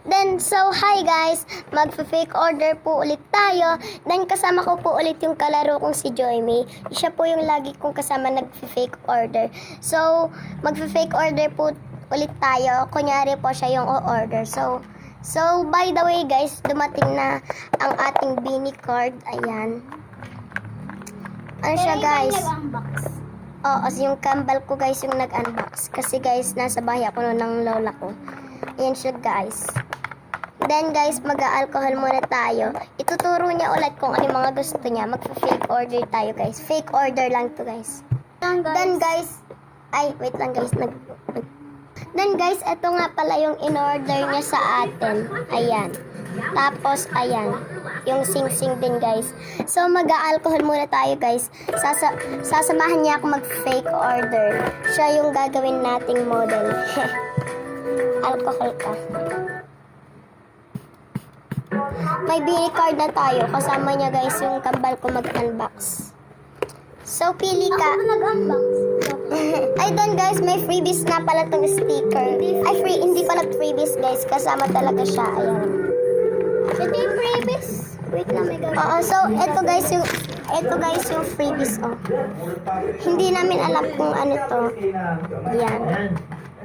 Then, so, hi guys! Magpa-fake order po ulit tayo. Then, kasama ko po ulit yung kalaro kong si Joyme. Siya po yung lagi kong kasama nag-fake order. So, magpa-fake order po ulit tayo. Kunyari po siya yung o-order. So, by the way guys, dumating na ang ating Bini card. Ayan. Ano siya guys? Oo, yung kambal ko guys yung nag-unbox. Kasi guys, nasa bahay ako noon ng lola ko. Ayan siya guys. Then guys, mag-alcohol muna tayo. Ituturo niya ulit kung ano yung mga gusto niya. Mag-fake order tayo guys. Fake order lang to guys. Then guys, ay wait lang guys. Then guys, ito nga pala yung in-order niya sa atin. Ayan. Tapos ayan. Yung sing-sing din guys. So mag-alcohol muna tayo guys. Sasamahan niya ako mag-fake order. Siya yung gagawin nating model. Alcohol ka. May Bini card na tayo. Kasama niya guys yung kambal ko mag-unbox. So, pili ka. Ako nag-unbox. Ay, doon guys, may freebies na pala tong sticker. Ay, hindi pala freebies guys. Kasama talaga siya. Ayan. Ito yung previous. Wait lang, may gagawin. Oo, so, ito guys yung freebies, oh. Hindi namin alam kung ano to. Yan.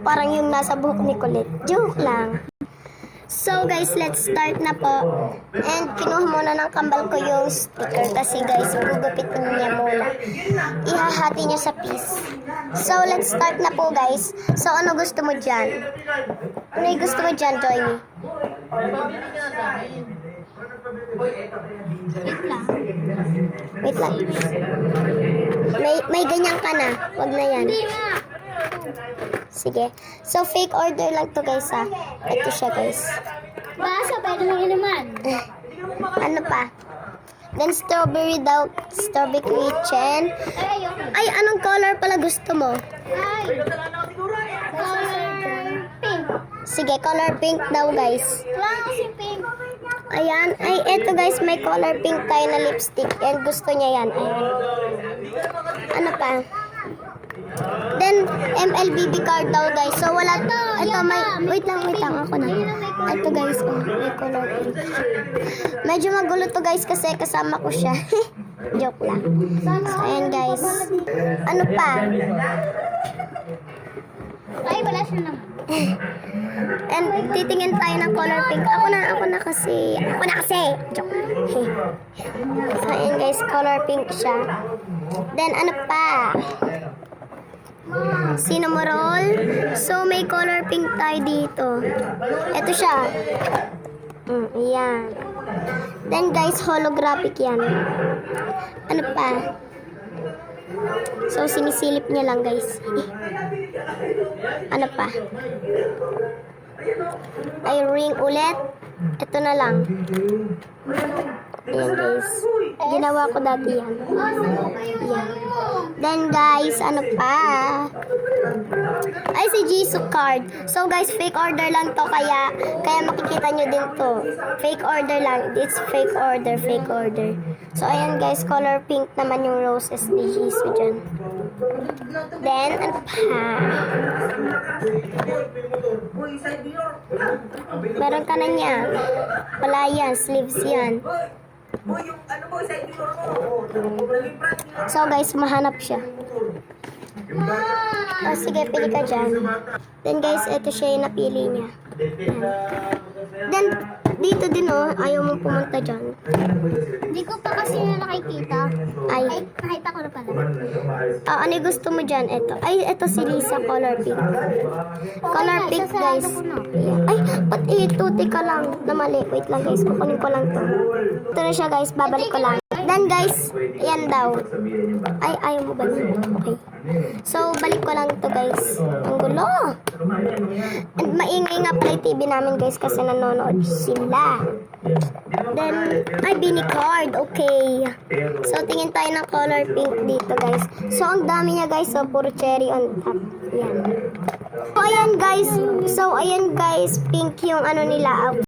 Parang yung nasa buhok ni Colette. Joke lang. So guys, let's start na po. And kinuha muna ng kambal ko yung sticker kasi guys, gugupitin niya muna. Ihahati niya sa piece. So let's start na po guys. So ano gusto mo dyan? Ano yung gusto mo dyan, Joyme? Wait lang. May ganyan ka na. Wag na yan. Hindi nga. Sige. So, fake order lang to guys ha. Ito siya guys. Basa, pwede mong inuman. Ano pa? Then, strawberry daw. Strawberry kitchen. Ay, ayoko. Ay, anong color pala gusto mo? Ay. Color pink. Sige, color pink daw guys. Wala kasi pink. Ayan. Ay, eto guys, may color pink tayo na lipstick. And gusto niya yan. Ayan. Ano pa? Then, MLBB card daw guys. So, wala to. Ito, wait lang. Ako na. Ito guys, may color pink. Medyo magulo to guys kasi kasama ko siya. Joke lang. So, ayan guys. Ano pa? Ay, wala siya naman. And titingin tayo ng color pink. Ako na kasi. Joke. So, ayan guys, color pink siya. Then, ano pa? Cinnamon. So, may color pink tayo dito. Ito siya. Ayan. Then, guys, holographic yan. Ano pa? So, sinisilip niya lang, guys. Ano pa? Ay, ring ulit. Ito na lang. Ayan, guys. Ginawa ko dati yan. Ayan. Then, guys, ano pa? Ay, si Jisoo card. So, guys, fake order lang to. Kaya makikita nyo din to. Fake order lang. It's fake order. So, ayan, guys. Color pink naman yung roses ni Jisoo dyan. Then, ano pa? Meron ka na niya. Wala yan. Sleeves yan. So guys, mahanap siya. Oh, sige, pili ka dyan. Then guys, ito siya yung napili niya. Then, dito din oh, ayaw mo pumunta dyan. Hindi ko pa kasi na nakikita. Ay, Nakita ko na pala. ano yung gusto mo dyan? Ito. Ay, ito si Lisa, color pink. Color pink guys. Ay, ba't ito? Teka lang, na mali. Wait lang guys, kukunin ko lang to. Ito na siya guys, babalik ko lang. Then guys, yan daw. Ay, ayaw mo ba nun? Okay. So, balik ko lang to guys. Ang gulo. And maingay nga pala yung TV namin guys kasi nanonood sila. Then, ay, Bini card. Okay. So, tingin tayo ng color pink dito guys. So, ang dami niya guys. So, puro cherry on top. Yan. So, ayan guys. Pink yung ano nila.